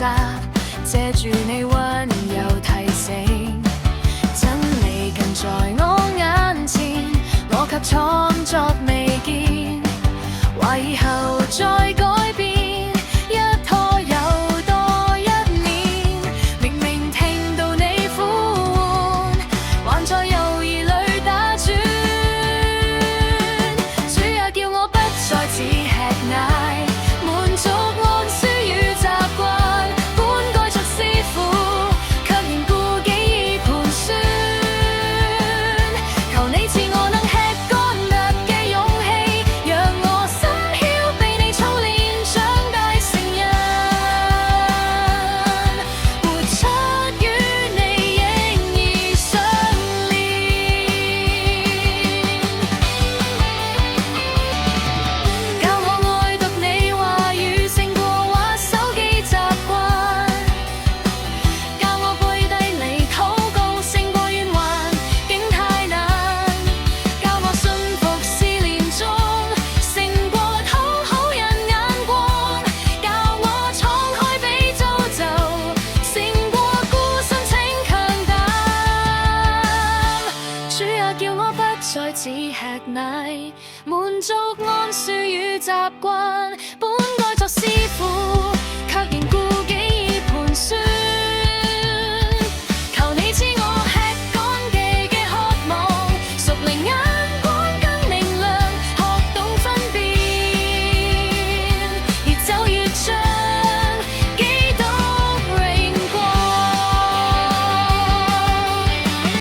習，借住你溫柔提醒，真理近在我眼前，我卻創作未見，話以後再改變，一拖又多一年，明明聽到你呼喚，還在猶豫裏打轉，主也叫我不再只吃奶，滿足安舒與習慣，本該作師傅，卻仍顧己意盤算，求你賜我能吃乾辣嘅勇氣，讓我心曉被你操練長大成人，活出與你形而相連，教我愛讀你話語勝過玩手機習慣，教我跪低你禱告勝過怨還，竟太難，教我信服試煉中勝過討好人眼光，教我敞開比造就勝過孤身請強膽，主也叫我不再只吃奶，滿足安舒與習慣，本該作師傅，卻仍顧己意盤算。